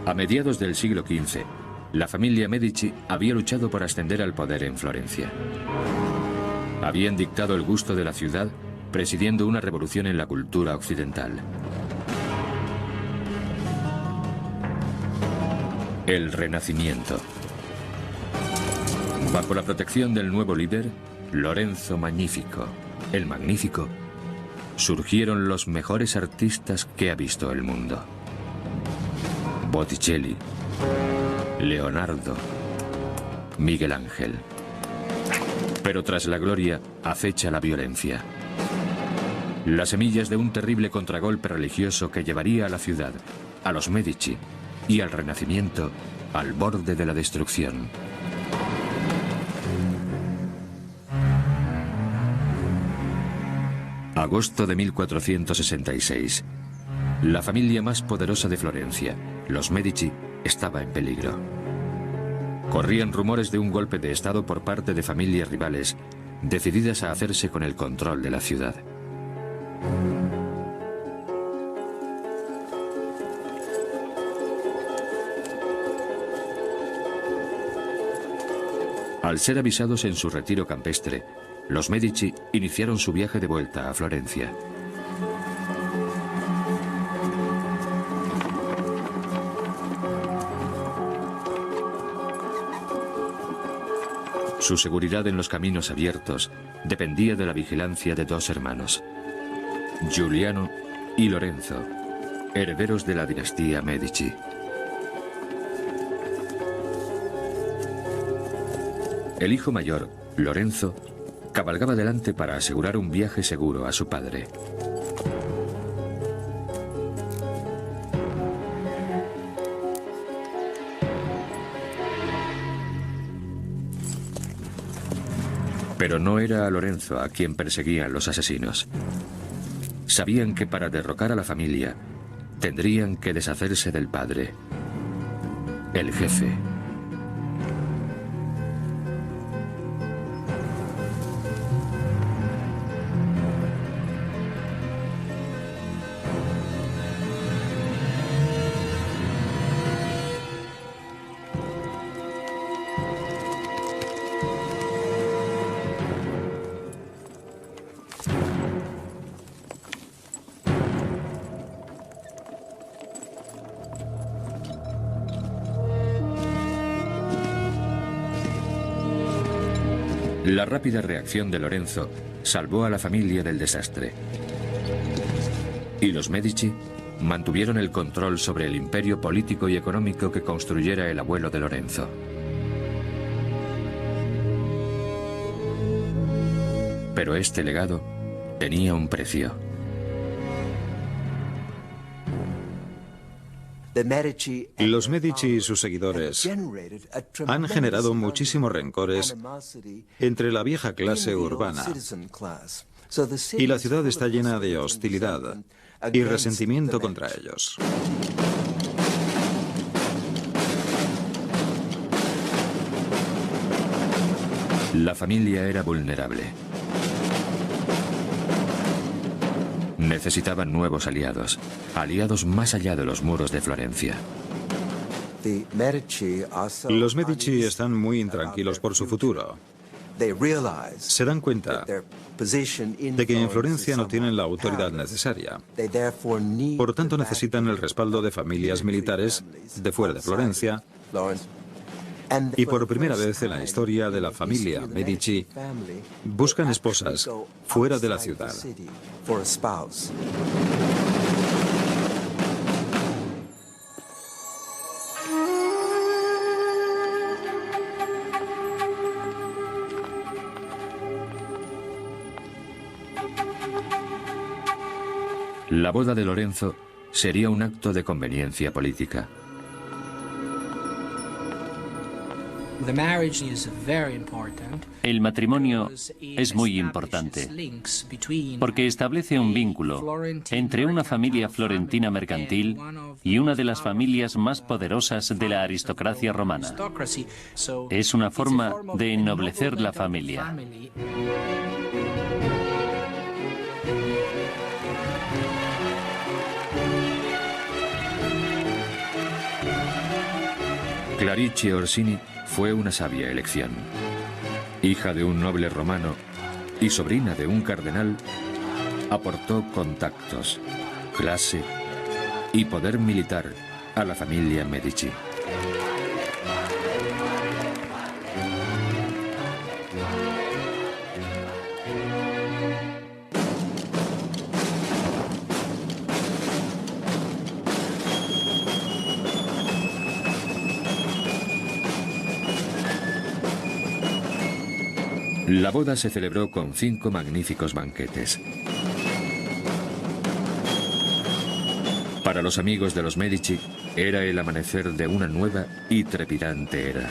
A mediados del siglo XV, la familia Medici había luchado por ascender al poder en Florencia. Habían dictado el gusto de la ciudad, presidiendo una revolución en la cultura occidental. El Renacimiento. Bajo la protección del nuevo líder, Lorenzo Magnifico, el Magnífico, surgieron los mejores artistas que ha visto el mundo. Botticelli, Leonardo, Miguel Ángel. Pero tras la gloria acecha la violencia. Las semillas de un terrible contragolpe religioso que llevaría a la ciudad, a los Medici y al Renacimiento al borde de la destrucción. Agosto de 1466. La familia más poderosa de Florencia, los Medici, estaba en peligro. Corrían rumores de un golpe de estado por parte de familias rivales, decididas a hacerse con el control de la ciudad. Al ser avisados en su retiro campestre, los Medici iniciaron su viaje de vuelta a Florencia. Su seguridad en los caminos abiertos dependía de la vigilancia de dos hermanos, Giuliano y Lorenzo, herederos de la dinastía Medici. El hijo mayor, Lorenzo, cabalgaba delante para asegurar un viaje seguro a su padre. Pero no era a Lorenzo a quien perseguían los asesinos. Sabían que para derrocar a la familia tendrían que deshacerse del padre, el jefe. La rápida reacción de Lorenzo salvó a la familia del desastre. Y los Medici mantuvieron el control sobre el imperio político y económico que construyera el abuelo de Lorenzo. Pero este legado tenía un precio. Los Medici y sus seguidores han generado muchísimos rencores entre la vieja clase urbana, y la ciudad está llena de hostilidad y resentimiento contra ellos. La familia era vulnerable. Necesitaban nuevos aliados, aliados más allá de los muros de Florencia. Los Medici están muy intranquilos por su futuro. Se dan cuenta de que en Florencia no tienen la autoridad necesaria. Por tanto, necesitan el respaldo de familias militares de fuera de Florencia. Y por primera vez en la historia de la familia Medici, buscan esposas fuera de la ciudad. La boda de Lorenzo sería un acto de conveniencia política. El matrimonio es muy importante porque establece un vínculo entre una familia florentina mercantil y una de las familias más poderosas de la aristocracia romana. Es una forma de ennoblecer la familia. Clarice Orsini fue una sabia elección. Hija de un noble romano y sobrina de un cardenal, aportó contactos, clase y poder militar a la familia Medici. La boda se celebró con 5 magníficos banquetes. Para los amigos de los Medici, era el amanecer de una nueva y trepidante era.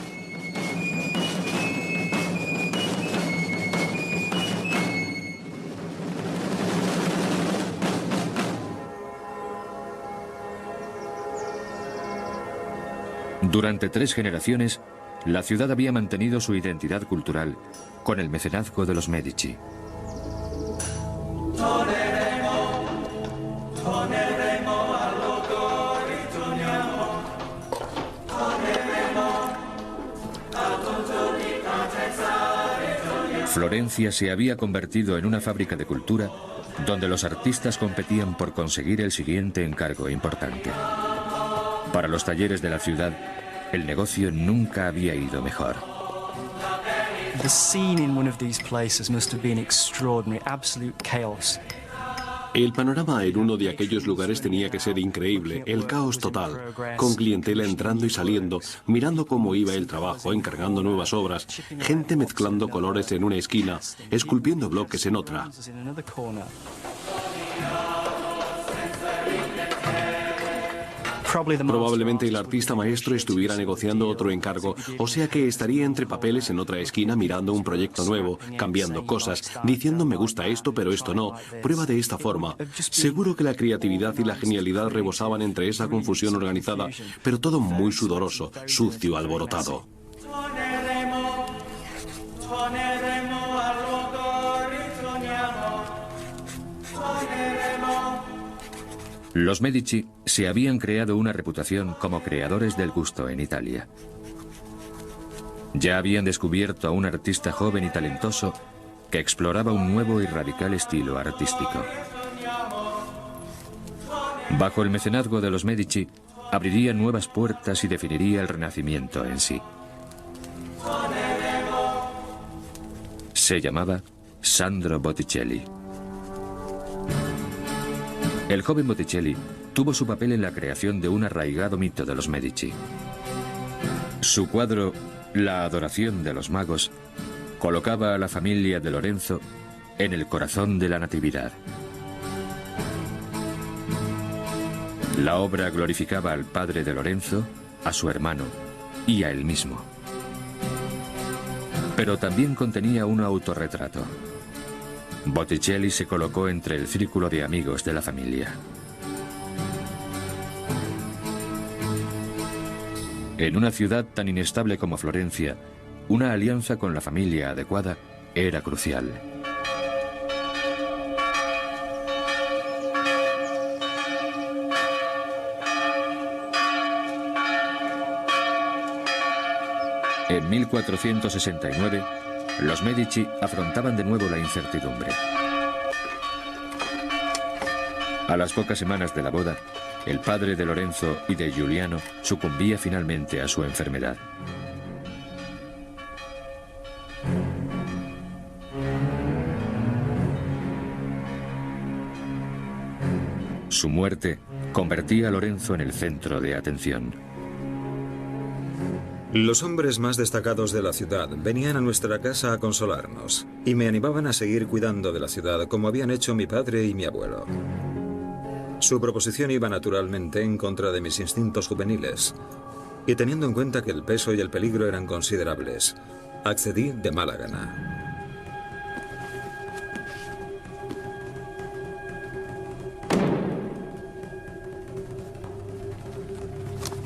Durante 3 generaciones, la ciudad había mantenido su identidad cultural con el mecenazgo de los Medici. Florencia se había convertido en una fábrica de cultura donde los artistas competían por conseguir el siguiente encargo importante. Para los talleres de la ciudad, el negocio nunca había ido mejor. The scene in one of these places must have been extraordinary, absolute chaos. El panorama en uno de aquellos lugares tenía que ser increíble, el caos total, con clientela entrando y saliendo, mirando cómo iba el trabajo, encargando nuevas obras, gente mezclando colores en una esquina, esculpiendo bloques en otra. Probablemente el artista maestro estuviera negociando otro encargo, o sea que estaría entre papeles en otra esquina mirando un proyecto nuevo, cambiando cosas, diciendo me gusta esto pero esto no, prueba de esta forma. Seguro que la creatividad y la genialidad rebosaban entre esa confusión organizada, pero todo muy sudoroso, sucio, alborotado. Los Medici se habían creado una reputación como creadores del gusto en Italia. Ya habían descubierto a un artista joven y talentoso que exploraba un nuevo y radical estilo artístico. Bajo el mecenazgo de los Medici, abriría nuevas puertas y definiría el Renacimiento en sí. Se llamaba Sandro Botticelli. El joven Botticelli tuvo su papel en la creación de un arraigado mito de los Medici. Su cuadro, La adoración de los magos, colocaba a la familia de Lorenzo en el corazón de la Natividad. La obra glorificaba al padre de Lorenzo, a su hermano y a él mismo. Pero también contenía un autorretrato. Botticelli se colocó entre el círculo de amigos de la familia. En una ciudad tan inestable como Florencia, una alianza con la familia adecuada era crucial. En 1469, los Medici afrontaban de nuevo la incertidumbre. A las pocas semanas de la boda, el padre de Lorenzo y de Giuliano sucumbía finalmente a su enfermedad. Su muerte convertía a Lorenzo en el centro de atención. Los hombres más destacados de la ciudad venían a nuestra casa a consolarnos y me animaban a seguir cuidando de la ciudad como habían hecho mi padre y mi abuelo. Su proposición iba naturalmente en contra de mis instintos juveniles y teniendo en cuenta que el peso y el peligro eran considerables, accedí de mala gana.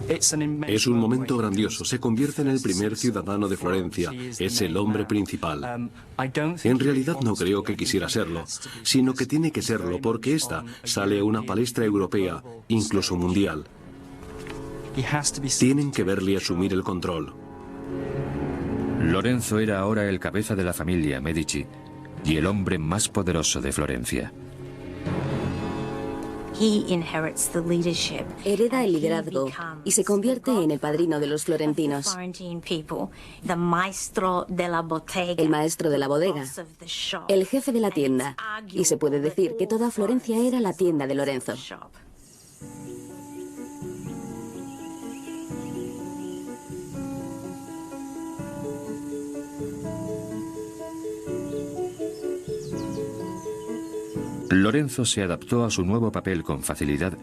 Es un momento grandioso. Se convierte en el primer ciudadano de Florencia. Es el hombre principal. En realidad no creo que quisiera serlo, sino que tiene que serlo porque esta sale a una palestra europea, incluso mundial. Tienen que verle asumir el control. Lorenzo era ahora el cabeza de la familia Medici y el hombre más poderoso de Florencia. Hereda el liderazgo y se convierte en el padrino de los florentinos, el maestro de la bodega, el jefe de la tienda, y se puede decir que toda Florencia era la tienda de Lorenzo. Lorenzo se adaptó a su nuevo papel con facilidad,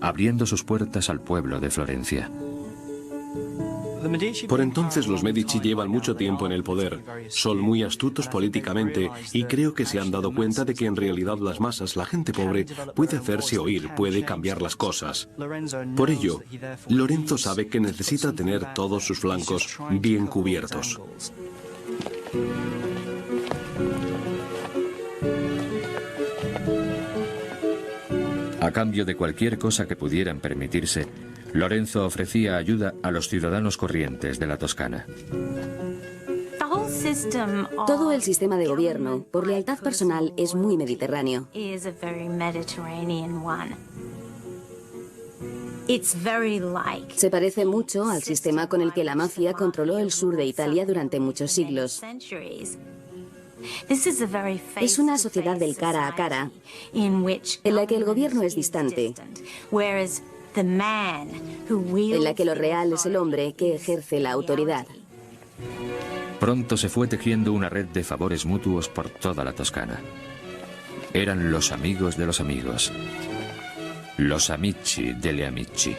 abriendo sus puertas al pueblo de Florencia. Por entonces los Medici llevan mucho tiempo en el poder, son muy astutos políticamente y creo que se han dado cuenta de que en realidad las masas, la gente pobre, puede hacerse oír, puede cambiar las cosas. Por ello, Lorenzo sabe que necesita tener todos sus flancos bien cubiertos. A cambio de cualquier cosa que pudieran permitirse, Lorenzo ofrecía ayuda a los ciudadanos corrientes de la Toscana. Todo el sistema de gobierno, por lealtad personal, es muy mediterráneo. Se parece mucho al sistema con el que la mafia controló el sur de Italia durante muchos siglos. Es una sociedad del cara a cara, en la que el gobierno es distante, en la que lo real es el hombre que ejerce la autoridad. Pronto se fue tejiendo una red de favores mutuos por toda la Toscana. Eran los amigos de los amigos, los amici delle amici.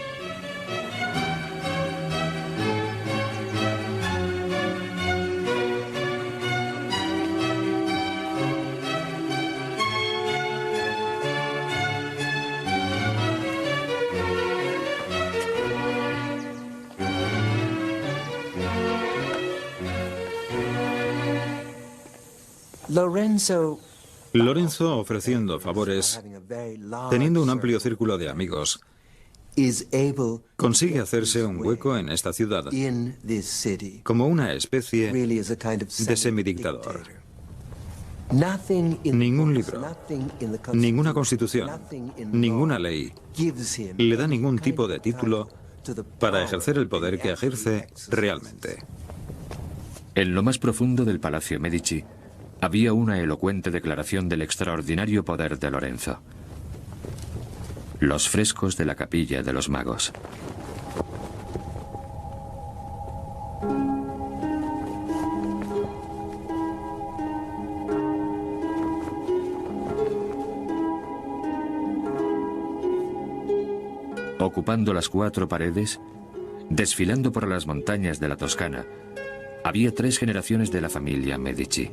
Lorenzo, ofreciendo favores, teniendo un amplio círculo de amigos, consigue hacerse un hueco en esta ciudad como una especie de semidictador. Ningún libro, ninguna constitución, ninguna ley le da ningún tipo de título para ejercer el poder que ejerce realmente. En lo más profundo del Palacio Medici había una elocuente declaración del extraordinario poder de Lorenzo. Los frescos de la Capilla de los Magos. Ocupando las 4 paredes, desfilando por las montañas de la Toscana, había 3 generaciones de la familia Medici.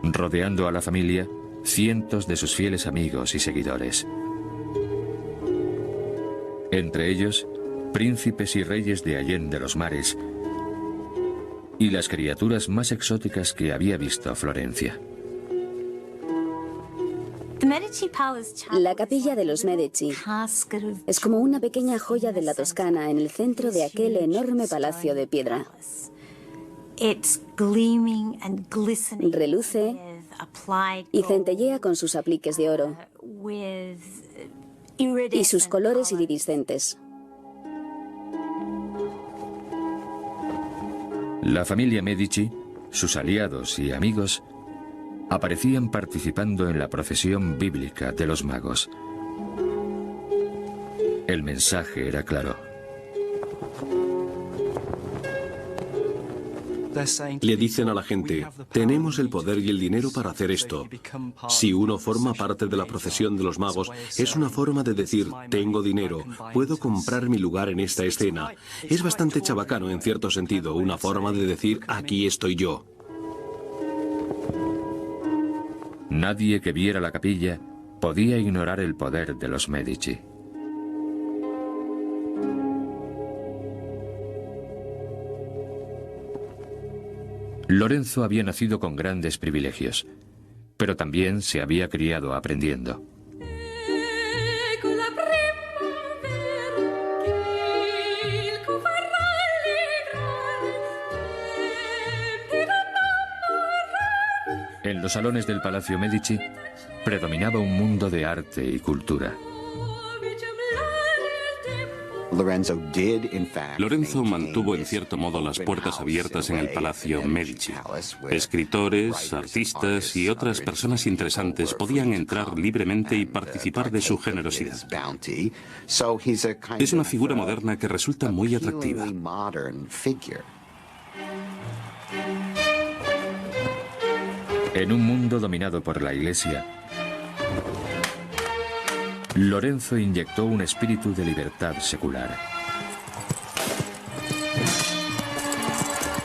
Rodeando a la familia, cientos de sus fieles amigos y seguidores. Entre ellos, príncipes y reyes de Allende los mares y las criaturas más exóticas que había visto Florencia. La capilla de los Medici es como una pequeña joya de la Toscana en el centro de aquel enorme palacio de piedra. Reluce y centellea con sus apliques de oro y sus colores iridiscentes. La familia Medici, sus aliados y amigos, aparecían participando en la procesión bíblica de los magos. El mensaje era claro. Le dicen a la gente, tenemos el poder y el dinero para hacer esto. Si uno forma parte de la procesión de los magos, es una forma de decir, tengo dinero, puedo comprar mi lugar en esta escena. Es bastante chabacano en cierto sentido, una forma de decir, aquí estoy yo. Nadie que viera la capilla podía ignorar el poder de los Medici. Lorenzo había nacido con grandes privilegios, pero también se había criado aprendiendo. En los salones del Palacio Medici predominaba un mundo de arte y cultura. Lorenzo mantuvo en cierto modo las puertas abiertas en el Palacio Medici. Escritores, artistas y otras personas interesantes podían entrar libremente y participar de su generosidad. Es una figura moderna que resulta muy atractiva. En un mundo dominado por la Iglesia, Lorenzo inyectó un espíritu de libertad secular.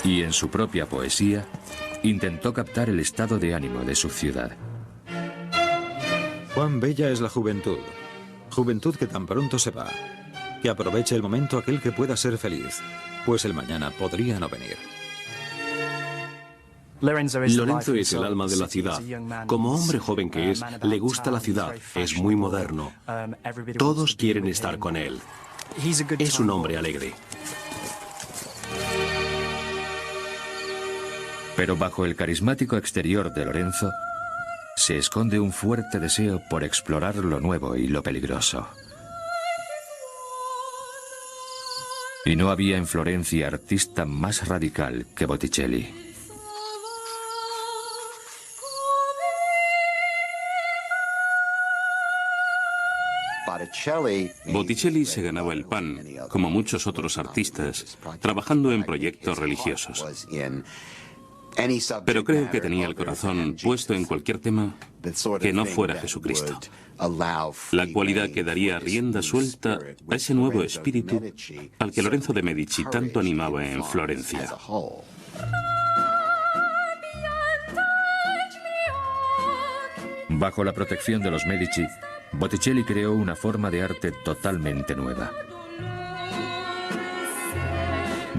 Y en su propia poesía intentó captar el estado de ánimo de su ciudad. Cuán bella es la juventud. Juventud que tan pronto se va. Que aproveche el momento aquel que pueda ser feliz, pues el mañana podría no venir. Lorenzo es el alma de la ciudad. Como hombre joven que es, le gusta la ciudad, es muy moderno. Todos quieren estar con él. Es un hombre alegre. Pero bajo el carismático exterior de Lorenzo se esconde un fuerte deseo por explorar lo nuevo y lo peligroso. Y no había en Florencia artista más radical que Botticelli. Botticelli se ganaba el pan, como muchos otros artistas, trabajando en proyectos religiosos. Pero creo que tenía el corazón puesto en cualquier tema que no fuera Jesucristo. La cualidad que daría rienda suelta a ese nuevo espíritu al que Lorenzo de Medici tanto animaba en Florencia. Bajo la protección de los Medici, Botticelli creó una forma de arte totalmente nueva.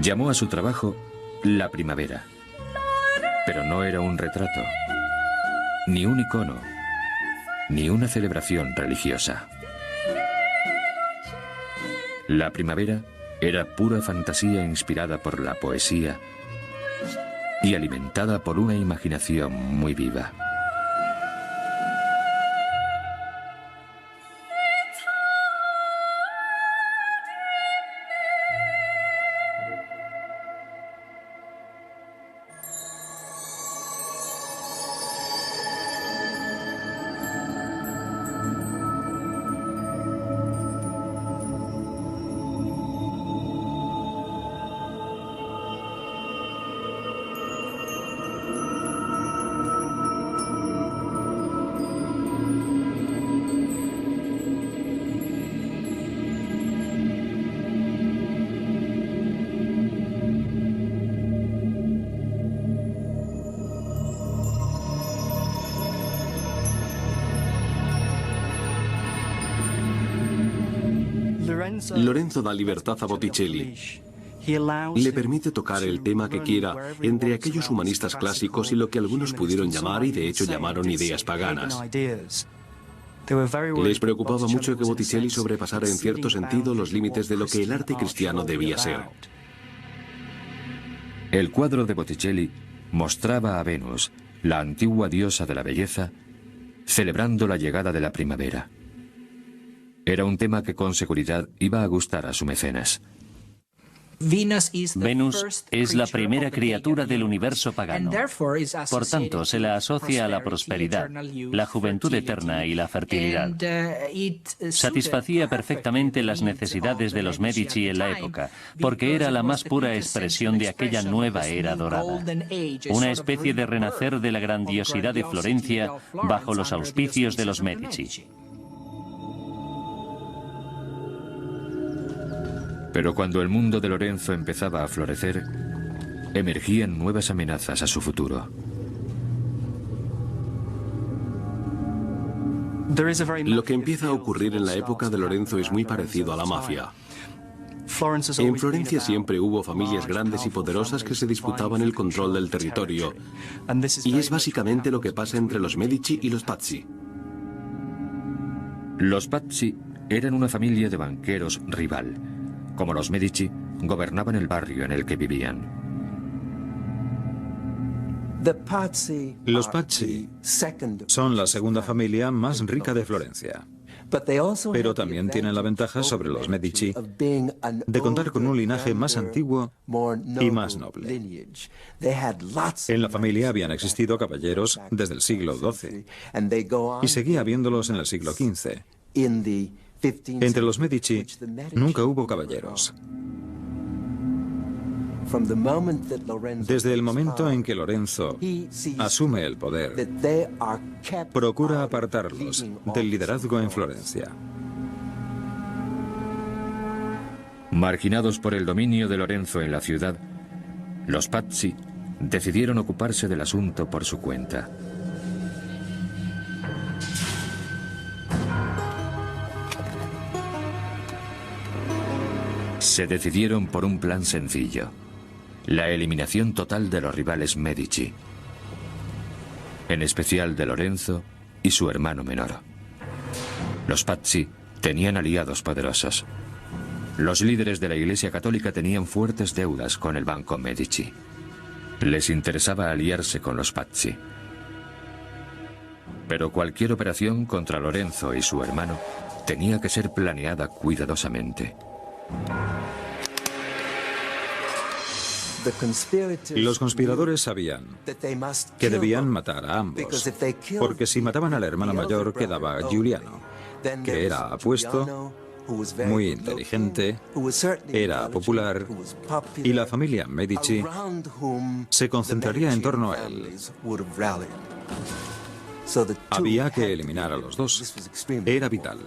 Llamó a su trabajo La Primavera, pero no era un retrato, ni un icono, ni una celebración religiosa. La Primavera era pura fantasía inspirada por la poesía y alimentada por una imaginación muy viva. Lorenzo da libertad a Botticelli. Le permite tocar el tema que quiera entre aquellos humanistas clásicos y lo que algunos pudieron llamar y de hecho llamaron ideas paganas. Les preocupaba mucho que Botticelli sobrepasara en cierto sentido los límites de lo que el arte cristiano debía ser. El cuadro de Botticelli mostraba a Venus, la antigua diosa de la belleza, celebrando la llegada de la primavera. Era un tema que con seguridad iba a gustar a su mecenas. Venus es la primera criatura del universo pagano. Por tanto, se la asocia a la prosperidad, la juventud eterna y la fertilidad. Satisfacía perfectamente las necesidades de los Medici en la época, porque era la más pura expresión de aquella nueva era dorada. Una especie de renacer de la grandiosidad de Florencia bajo los auspicios de los Medici. Pero cuando el mundo de Lorenzo empezaba a florecer, emergían nuevas amenazas a su futuro. Lo que empieza a ocurrir en la época de Lorenzo es muy parecido a la mafia. En Florencia siempre hubo familias grandes y poderosas que se disputaban el control del territorio. Y es básicamente lo que pasa entre los Medici y los Pazzi. Los Pazzi eran una familia de banqueros rival. Como los Medici, gobernaban el barrio en el que vivían. Los Pazzi son la segunda familia más rica de Florencia, pero también tienen la ventaja sobre los Medici de contar con un linaje más antiguo y más noble. En la familia habían existido caballeros desde el siglo XII y seguía habiéndolos en el siglo XV. Entre los Medici nunca hubo caballeros. Desde el momento en que Lorenzo asume el poder, procura apartarlos del liderazgo en Florencia. Marginados por el dominio de Lorenzo en la ciudad, los Pazzi decidieron ocuparse del asunto por su cuenta. Se decidieron por un plan sencillo: la eliminación total de los rivales Medici, en especial de Lorenzo y su hermano menor. Los Pazzi tenían aliados poderosos. Los líderes de la Iglesia Católica tenían fuertes deudas con el Banco Medici. Les interesaba aliarse con los Pazzi. Pero cualquier operación contra Lorenzo y su hermano tenía que ser planeada cuidadosamente. Los conspiradores sabían que debían matar a ambos, porque si mataban al hermano mayor quedaba Giuliano, que era apuesto, muy inteligente, era popular, y la familia Medici se concentraría en torno a él. Había que eliminar a los dos. Era vital.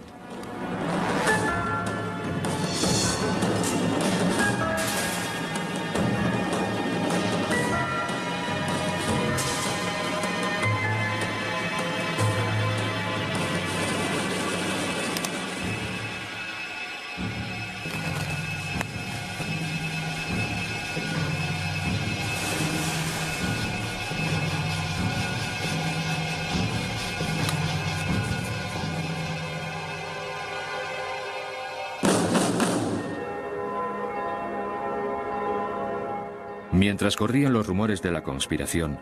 Mientras corrían los rumores de la conspiración,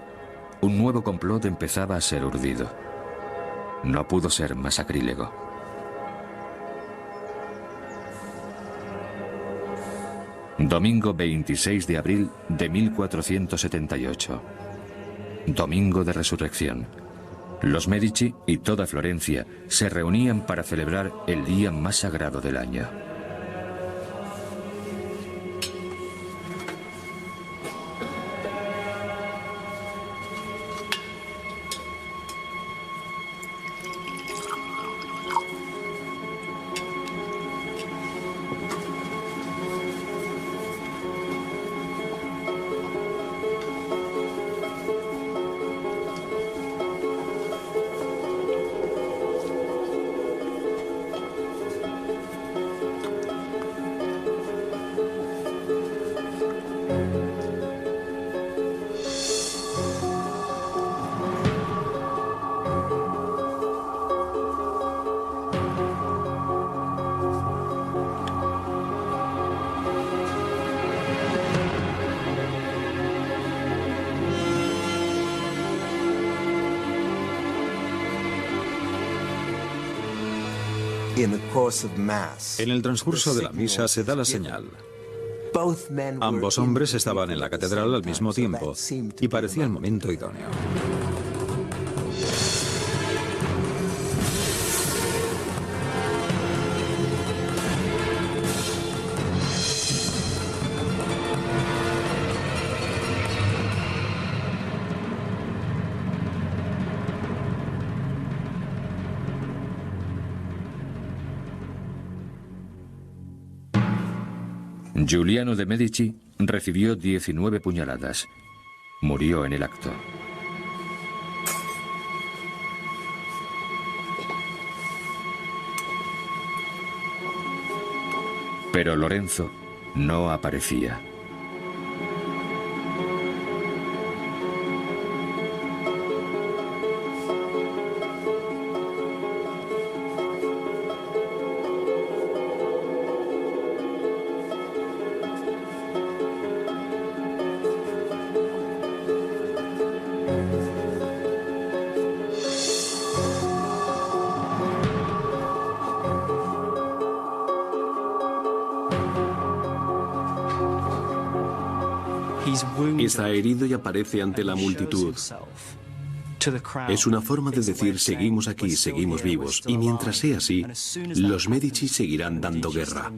un nuevo complot empezaba a ser urdido. No pudo ser más sacrílego. Domingo 26 de abril de 1478. Domingo de Resurrección. Los Medici y toda Florencia se reunían para celebrar el día más sagrado del año. En el transcurso de la misa se da la señal. Ambos hombres estaban en la catedral al mismo tiempo y parecía el momento idóneo. Giuliano de Medici recibió 19 puñaladas. Murió en el acto. Pero Lorenzo no aparecía. Está herido y aparece ante la multitud. Es una forma de decir seguimos aquí, seguimos vivos, y mientras sea así, los Medici seguirán dando guerra.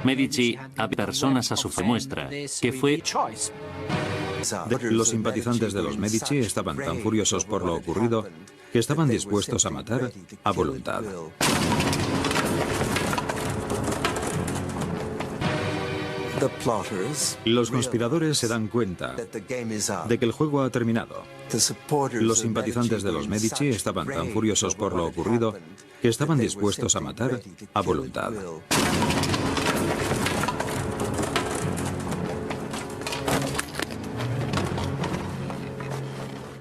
Medici a personas a su muestra, que fue... Los simpatizantes de los Medici estaban tan furiosos por lo ocurrido que estaban dispuestos a matar a voluntad. Los conspiradores se dan cuenta de que el juego ha terminado. Los simpatizantes de los Medici estaban tan furiosos por lo ocurrido que estaban dispuestos a matar a voluntad.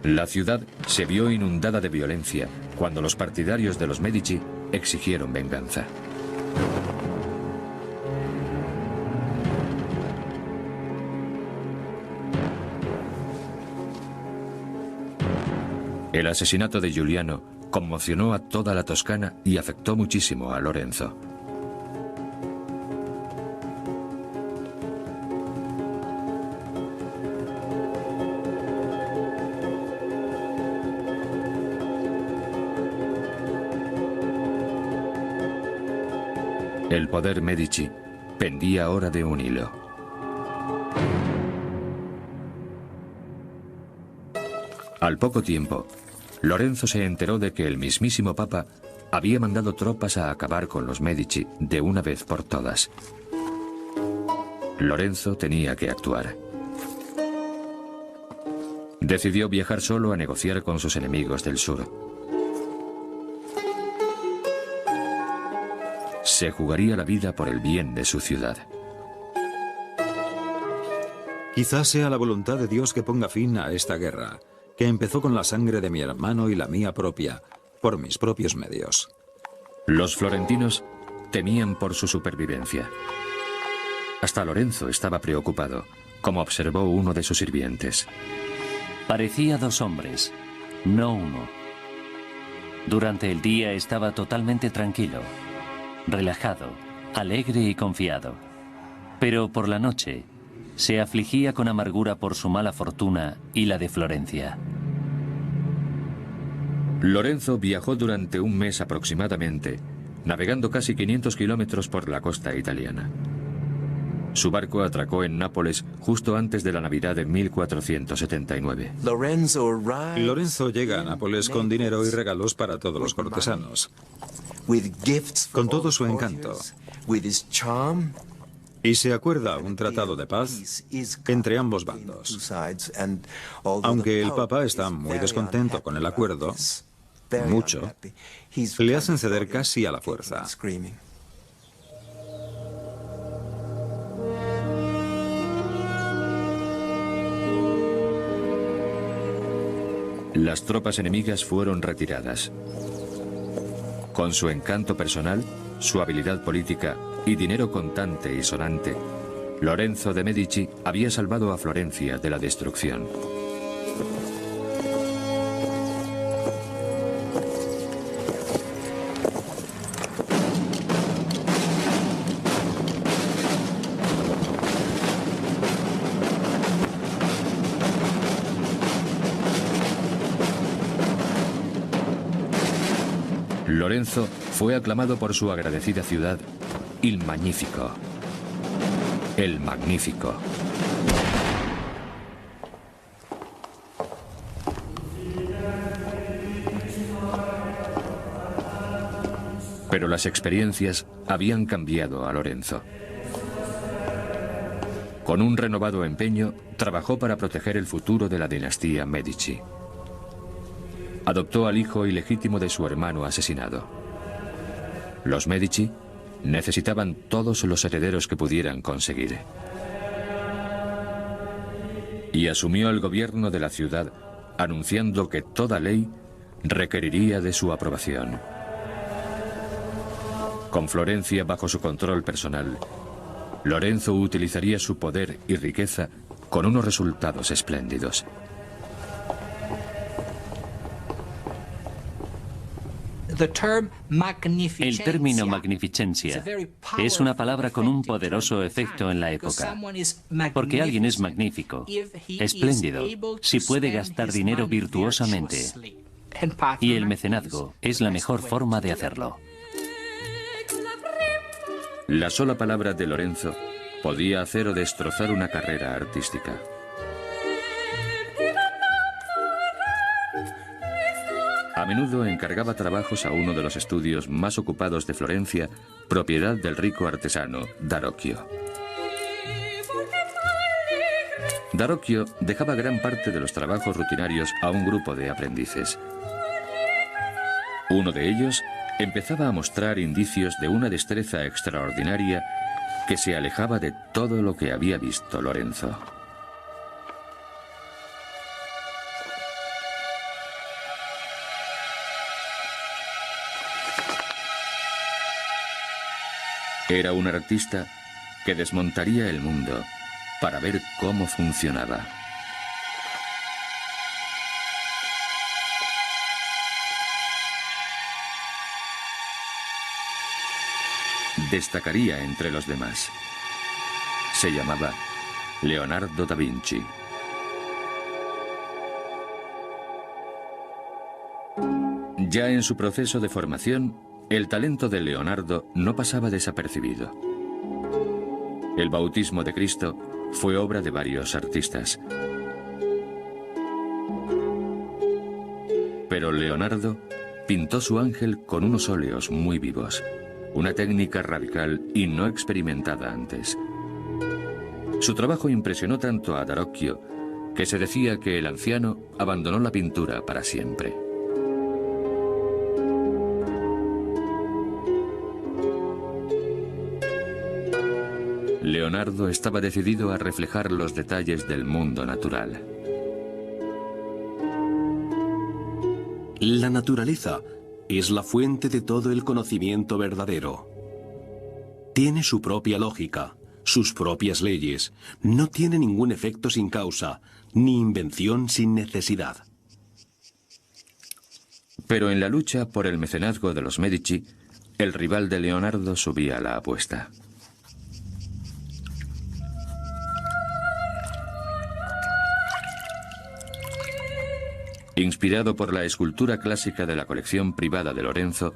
La ciudad se vio inundada de violencia cuando los partidarios de los Medici exigieron venganza. El asesinato de Giuliano conmocionó a toda la Toscana y afectó muchísimo a Lorenzo. El poder Medici pendía ahora de un hilo. Al poco tiempo, Lorenzo se enteró de que el mismísimo Papa había mandado tropas a acabar con los Medici de una vez por todas. Lorenzo tenía que actuar. Decidió viajar solo a negociar con sus enemigos del sur. Se jugaría la vida por el bien de su ciudad. Quizás sea la voluntad de Dios que ponga fin a esta guerra, que empezó con la sangre de mi hermano y la mía propia, por mis propios medios. Los florentinos temían por su supervivencia. Hasta Lorenzo estaba preocupado, como observó uno de sus sirvientes. Parecía dos hombres, no uno. Durante el día estaba totalmente tranquilo, relajado, alegre y confiado. Pero por la noche se afligía con amargura por su mala fortuna y la de Florencia. Lorenzo viajó durante un mes aproximadamente, navegando casi 500 kilómetros por la costa italiana. Su barco atracó en Nápoles justo antes de la Navidad de 1479. Lorenzo llega a Nápoles con dinero y regalos para todos los cortesanos, con todo su encanto, y se acuerda un tratado de paz entre ambos bandos. Aunque el Papa está muy descontento con el acuerdo, mucho, le hacen ceder casi a la fuerza. Las tropas enemigas fueron retiradas. Con su encanto personal, su habilidad política y dinero contante y sonante, Lorenzo de Medici había salvado a Florencia de la destrucción. Lorenzo fue aclamado por su agradecida ciudad, Il Magnifico, el Magnífico. Pero las experiencias habían cambiado a Lorenzo. Con un renovado empeño, trabajó para proteger el futuro de la dinastía Medici. Adoptó al hijo ilegítimo de su hermano asesinado. Los Medici necesitaban todos los herederos que pudieran conseguir. Y asumió el gobierno de la ciudad, anunciando que toda ley requeriría de su aprobación. Con Florencia bajo su control personal, Lorenzo utilizaría su poder y riqueza con unos resultados espléndidos. El término magnificencia es una palabra con un poderoso efecto en la época, porque alguien es magnífico, espléndido, si puede gastar dinero virtuosamente, y el mecenazgo es la mejor forma de hacerlo. La sola palabra de Lorenzo podía hacer o destrozar una carrera artística. A menudo encargaba trabajos a uno de los estudios más ocupados de Florencia, propiedad del rico artesano Darocchio. Darocchio dejaba gran parte de los trabajos rutinarios a un grupo de aprendices. Uno de ellos empezaba a mostrar indicios de una destreza extraordinaria que se alejaba de todo lo que había visto Lorenzo. Era un artista que desmontaría el mundo para ver cómo funcionaba. Destacaría entre los demás. Se llamaba Leonardo da Vinci. Ya en su proceso de formación, el talento de Leonardo no pasaba desapercibido. El bautismo de Cristo fue obra de varios artistas. Pero Leonardo pintó su ángel con unos óleos muy vivos, una técnica radical y no experimentada antes. Su trabajo impresionó tanto a Darocchio que se decía que el anciano abandonó la pintura para siempre. Leonardo estaba decidido a reflejar los detalles del mundo natural. La naturaleza es la fuente de todo el conocimiento verdadero. Tiene su propia lógica, sus propias leyes. No tiene ningún efecto sin causa, ni invención sin necesidad. Pero en la lucha por el mecenazgo de los Medici, el rival de Leonardo subía la apuesta. Inspirado por la escultura clásica de la colección privada de Lorenzo,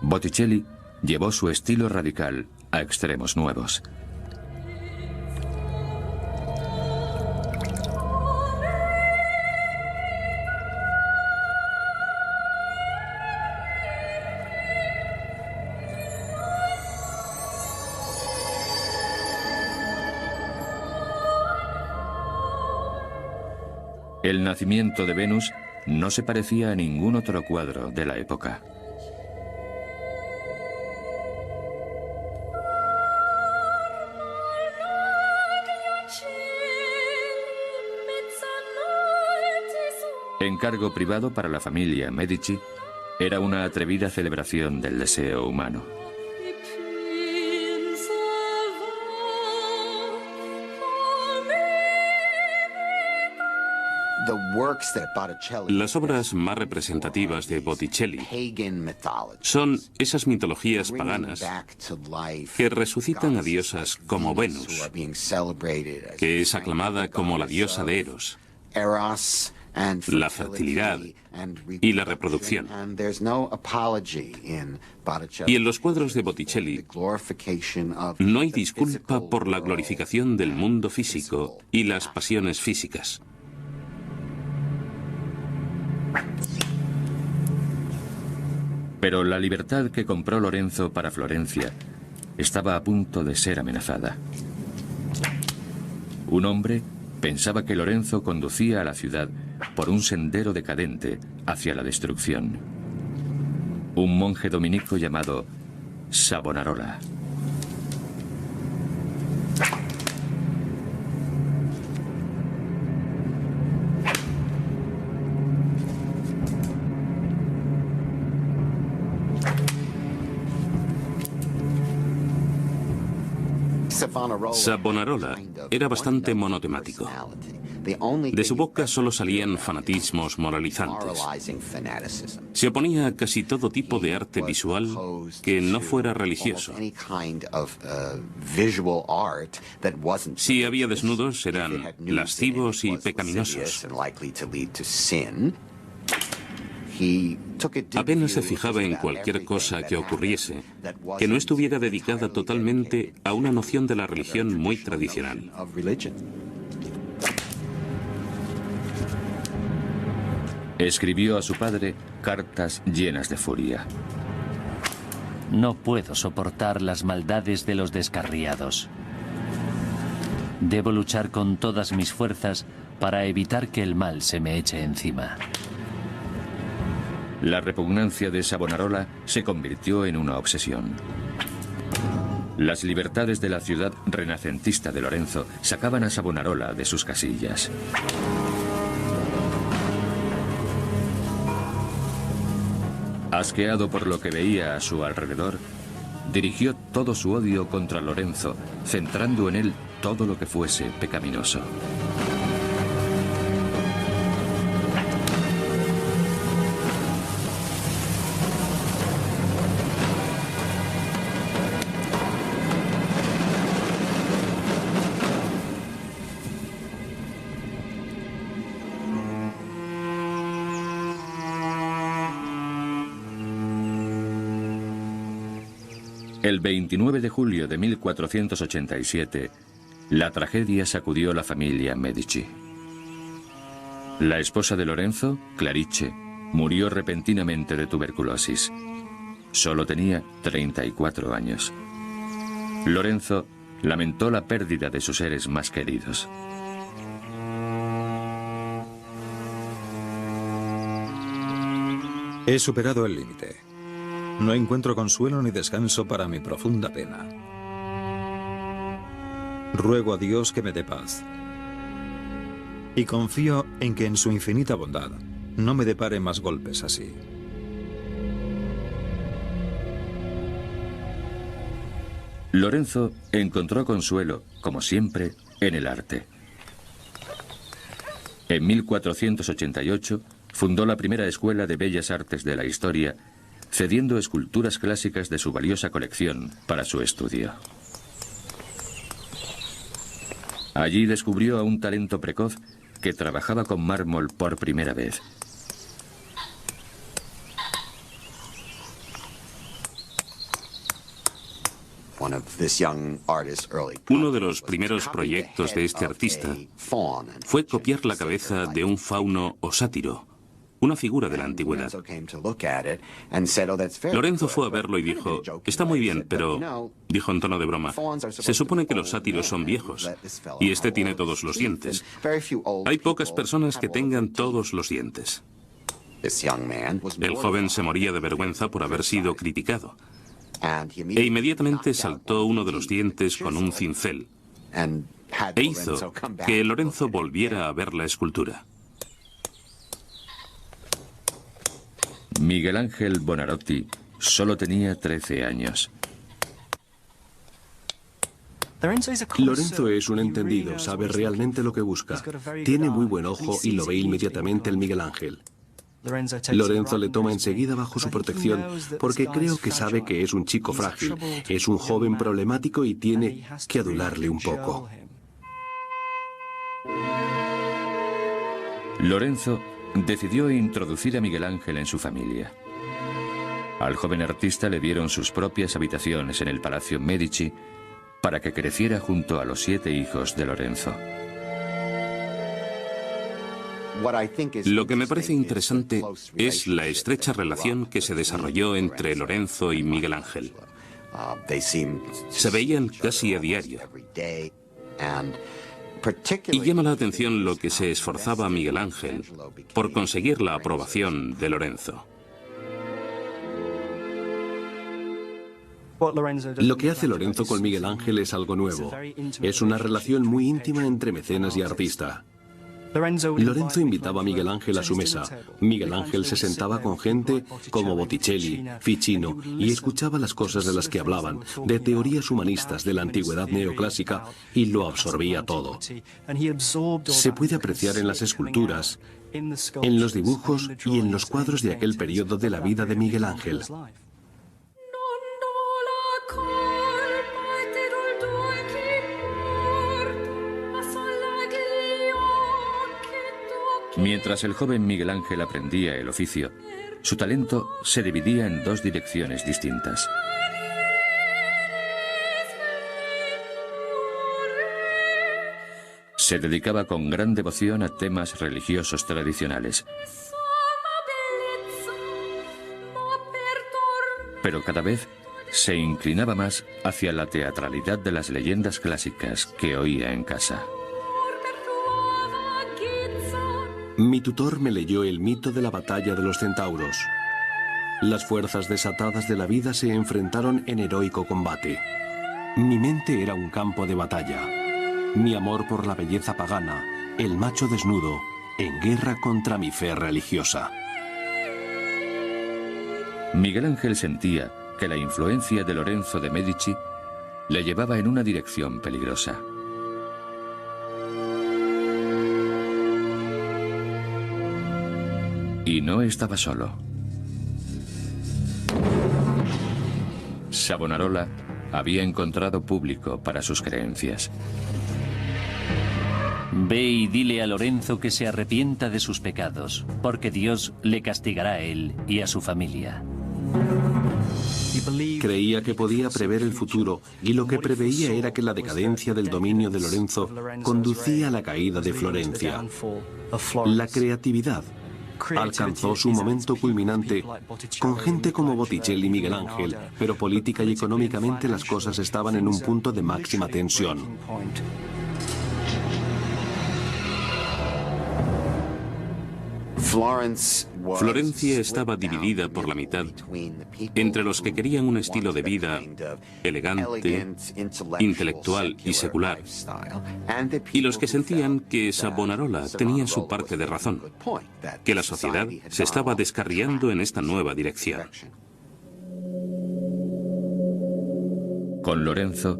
Botticelli llevó su estilo radical a extremos nuevos. El nacimiento de Venus no se parecía a ningún otro cuadro de la época. Encargo privado para la familia Medici, era una atrevida celebración del deseo humano. Las obras más representativas de Botticelli son esas mitologías paganas que resucitan a diosas como Venus, que es aclamada como la diosa de Eros, la fertilidad y la reproducción. Y en los cuadros de Botticelli no hay disculpa por la glorificación del mundo físico y las pasiones físicas. Pero la libertad que compró Lorenzo para Florencia estaba a punto de ser amenazada. Un hombre pensaba que Lorenzo conducía a la ciudad por un sendero decadente hacia la destrucción. Un monje dominico llamado Savonarola. Savonarola era bastante monotemático. De su boca solo salían fanatismos moralizantes. Se oponía a casi todo tipo de arte visual que no fuera religioso. Si había desnudos, eran lascivos y pecaminosos. Apenas se fijaba en cualquier cosa que ocurriese que no estuviera dedicada totalmente a una noción de la religión muy tradicional. Escribió a su padre cartas llenas de furia. No puedo soportar las maldades de los descarriados. Debo luchar con todas mis fuerzas para evitar que el mal se me eche encima. La repugnancia de Savonarola se convirtió en una obsesión. Las libertades de la ciudad renacentista de Lorenzo sacaban a Savonarola de sus casillas. Asqueado por lo que veía a su alrededor, dirigió todo su odio contra Lorenzo, centrando en él todo lo que fuese pecaminoso. El 29 de julio de 1487, la tragedia sacudió la familia Medici. La esposa de Lorenzo, Clarice, murió repentinamente de tuberculosis. Solo tenía 34 años. Lorenzo lamentó la pérdida de sus seres más queridos. He superado el límite. No encuentro consuelo ni descanso para mi profunda pena. Ruego a Dios que me dé paz. Y confío en que en su infinita bondad no me depare más golpes así. Lorenzo encontró consuelo, como siempre, en el arte. En 1488 fundó la primera escuela de bellas artes de la historia, cediendo esculturas clásicas de su valiosa colección para su estudio. Allí descubrió a un talento precoz que trabajaba con mármol por primera vez. Uno de los primeros proyectos de este artista fue copiar la cabeza de un fauno o sátiro, una figura de la antigüedad. Lorenzo fue a verlo y dijo: está muy bien, pero, dijo en tono de broma, se supone que los sátiros son viejos, y este tiene todos los dientes. Hay pocas personas que tengan todos los dientes. El joven se moría de vergüenza por haber sido criticado, e inmediatamente saltó uno de los dientes con un cincel, e hizo que Lorenzo volviera a ver la escultura. Miguel Ángel Buonarroti solo tenía 13 años. Lorenzo es un entendido, sabe realmente lo que busca. Tiene muy buen ojo y lo ve inmediatamente el Miguel Ángel. Lorenzo le toma enseguida bajo su protección porque creo que sabe que es un chico frágil, es un joven problemático y tiene que adularle un poco. Lorenzo decidió introducir a Miguel Ángel en su familia. Al joven artista le dieron sus propias habitaciones en el Palacio Medici para que creciera junto a los 7 hijos de Lorenzo. Lo que me parece interesante es la estrecha relación que se desarrolló entre Lorenzo y Miguel Ángel. Se veían casi a diario. Y llama la atención lo que se esforzaba Miguel Ángel por conseguir la aprobación de Lorenzo. Lo que hace Lorenzo con Miguel Ángel es algo nuevo. Es una relación muy íntima entre mecenas y artista. Lorenzo invitaba a Miguel Ángel a su mesa. Miguel Ángel se sentaba con gente como Botticelli, Ficino y escuchaba las cosas de las que hablaban, de teorías humanistas de la antigüedad neoclásica, y lo absorbía todo. Se puede apreciar en las esculturas, en los dibujos y en los cuadros de aquel periodo de la vida de Miguel Ángel. Mientras el joven Miguel Ángel aprendía el oficio, su talento se dividía en dos direcciones distintas. Se dedicaba con gran devoción a temas religiosos tradicionales. Pero cada vez se inclinaba más hacia la teatralidad de las leyendas clásicas que oía en casa. Mi tutor me leyó el mito de la batalla de los centauros. Las fuerzas desatadas de la vida se enfrentaron en heroico combate. Mi mente era un campo de batalla. Mi amor por la belleza pagana, el macho desnudo, en guerra contra mi fe religiosa. Miguel Ángel sentía que la influencia de Lorenzo de Medici le llevaba en una dirección peligrosa. Y no estaba solo. Savonarola había encontrado público para sus creencias. Ve y dile a Lorenzo que se arrepienta de sus pecados, porque Dios le castigará a él y a su familia. Creía que podía prever el futuro, y lo que preveía era que la decadencia del dominio de Lorenzo conducía a la caída de Florencia. La creatividad alcanzó su momento culminante con gente como Botticelli y Miguel Ángel, pero política y económicamente las cosas estaban en un punto de máxima tensión. Florencia estaba dividida por la mitad entre los que querían un estilo de vida elegante, intelectual y secular, y los que sentían que Savonarola tenía su parte de razón, que la sociedad se estaba descarriando en esta nueva dirección. Con Lorenzo,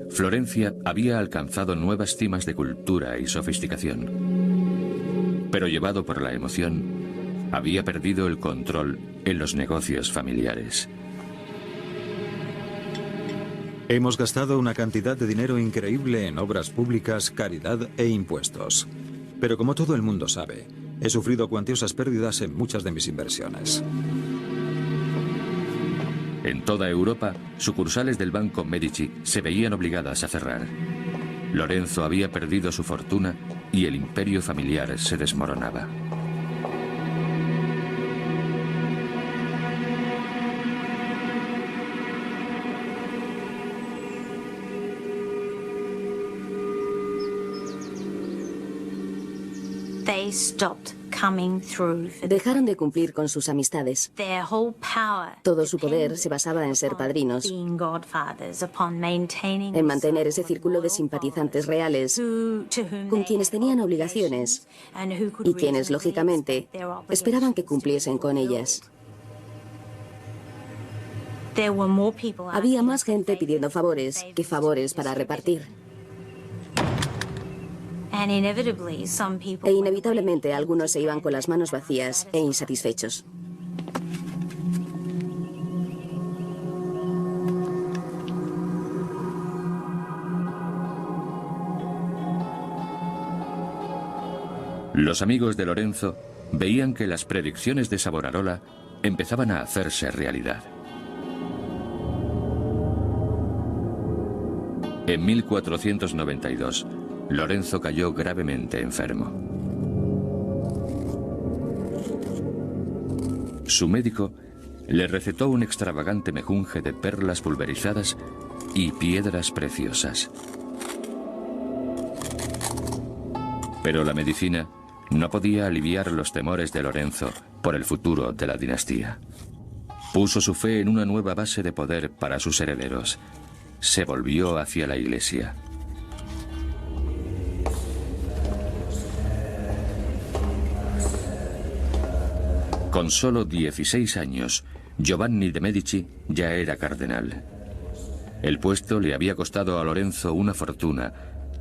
Florencia había alcanzado nuevas cimas de cultura y sofisticación. Pero llevado por la emoción, había perdido el control en los negocios familiares. Hemos gastado una cantidad de dinero increíble en obras públicas, caridad e impuestos. Pero como todo el mundo sabe, he sufrido cuantiosas pérdidas en muchas de mis inversiones. En toda Europa, sucursales del Banco Medici se veían obligadas a cerrar. Lorenzo había perdido su fortuna y el imperio familiar se desmoronaba. Dejaron de cumplir con sus amistades. Todo su poder se basaba en ser padrinos, en mantener ese círculo de simpatizantes reales con quienes tenían obligaciones y quienes, lógicamente, esperaban que cumpliesen con ellas. Había más gente pidiendo favores que favores para repartir. E inevitablemente algunos se iban con las manos vacías e insatisfechos. Los amigos de Lorenzo veían que las predicciones de Savonarola empezaban a hacerse realidad. En 1492, Lorenzo cayó gravemente enfermo. Su médico le recetó un extravagante mejunje de perlas pulverizadas y piedras preciosas. Pero la medicina no podía aliviar los temores de Lorenzo por el futuro de la dinastía. Puso su fe en una nueva base de poder para sus herederos. Se volvió hacia la Iglesia. Con solo 16 años, Giovanni de Medici ya era cardenal. El puesto le había costado a Lorenzo una fortuna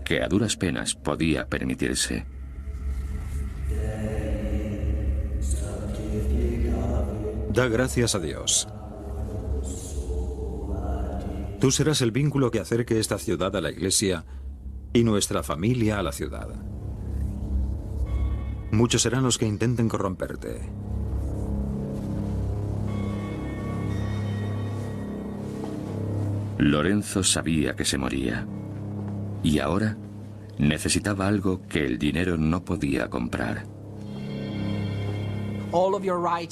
que a duras penas podía permitirse. Da gracias a Dios. Tú serás el vínculo que acerque esta ciudad a la Iglesia y nuestra familia a la ciudad. Muchos serán los que intenten corromperte. Lorenzo sabía que se moría. Y ahora necesitaba algo que el dinero no podía comprar.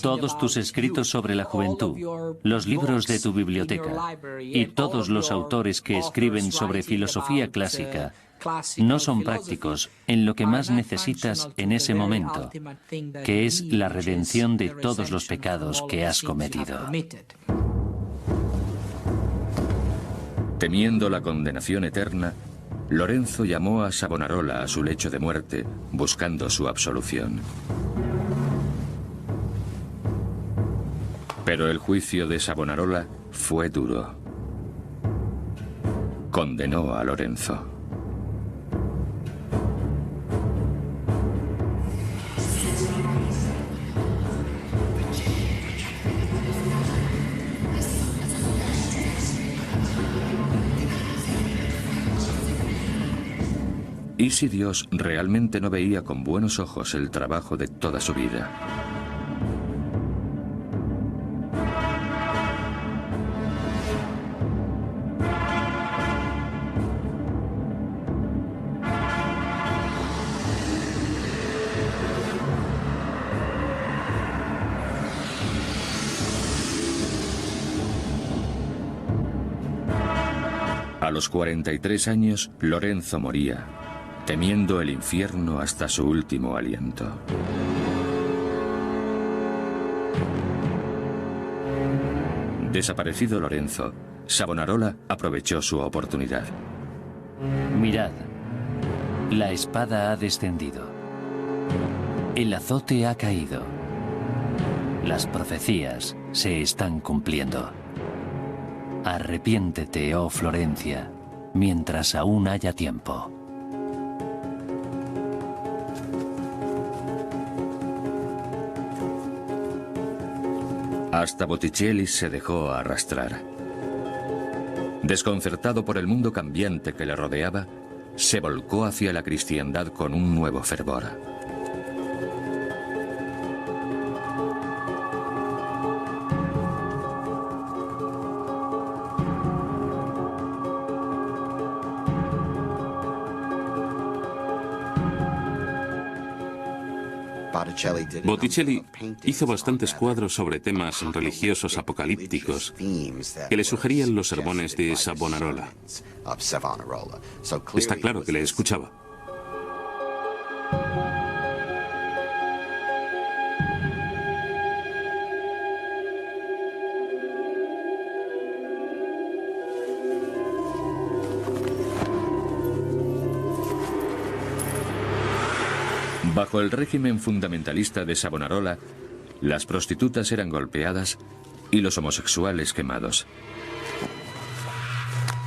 Todos tus escritos sobre la juventud, los libros de tu biblioteca y todos los autores que escriben sobre filosofía clásica no son prácticos en lo que más necesitas en ese momento, que es la redención de todos los pecados que has cometido. Temiendo la condenación eterna, Lorenzo llamó a Savonarola a su lecho de muerte, buscando su absolución. Pero el juicio de Savonarola fue duro. Condenó a Lorenzo. ¿Y si Dios realmente no veía con buenos ojos el trabajo de toda su vida? A los 43 años, Lorenzo moría, temiendo el infierno hasta su último aliento. Desaparecido Lorenzo, Savonarola aprovechó su oportunidad. Mirad, la espada ha descendido. El azote ha caído. Las profecías se están cumpliendo. Arrepiéntete, oh Florencia, mientras aún haya tiempo. Hasta Botticelli se dejó arrastrar. Desconcertado por el mundo cambiante que le rodeaba, se volcó hacia la cristiandad con un nuevo fervor. Botticelli hizo bastantes cuadros sobre temas religiosos apocalípticos que le sugerían los sermones de Savonarola. Está claro que le escuchaba. Bajo el régimen fundamentalista de Savonarola, las prostitutas eran golpeadas y los homosexuales quemados.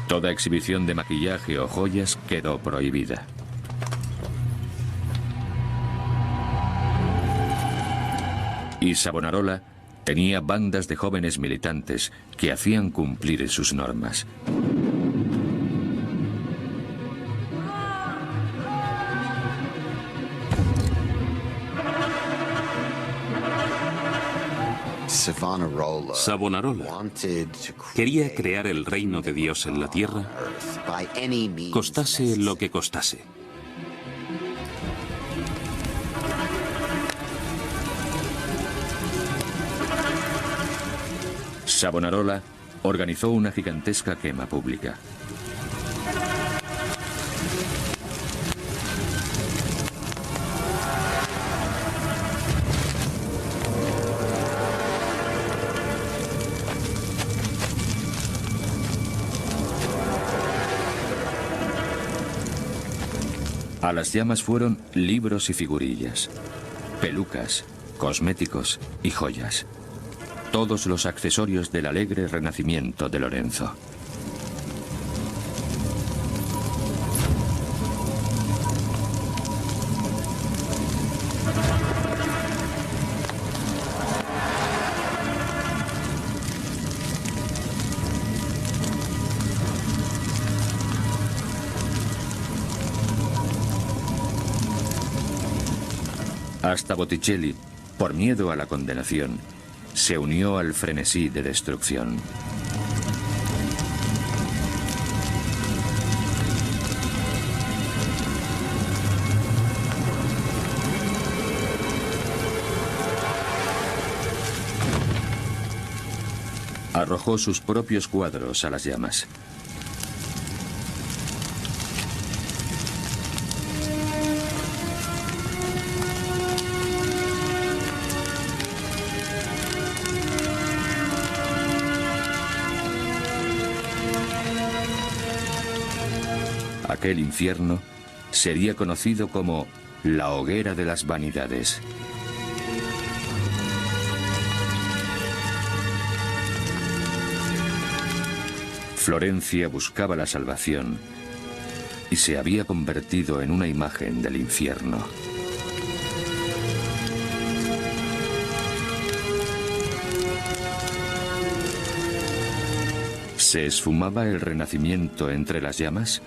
Toda exhibición de maquillaje o joyas quedó prohibida. Y Savonarola tenía bandas de jóvenes militantes que hacían cumplir sus normas. Savonarola quería crear el reino de Dios en la tierra, costase lo que costase. Savonarola organizó una gigantesca quema pública. A las llamas fueron libros y figurillas, pelucas, cosméticos y joyas. Todos los accesorios del alegre renacimiento de Lorenzo. Hasta Botticelli, por miedo a la condenación, se unió al frenesí de destrucción. Arrojó sus propios cuadros a las llamas. Aquel infierno sería conocido como la hoguera de las vanidades. Florencia buscaba la salvación y se había convertido en una imagen del infierno. ¿Se esfumaba el Renacimiento entre las llamas?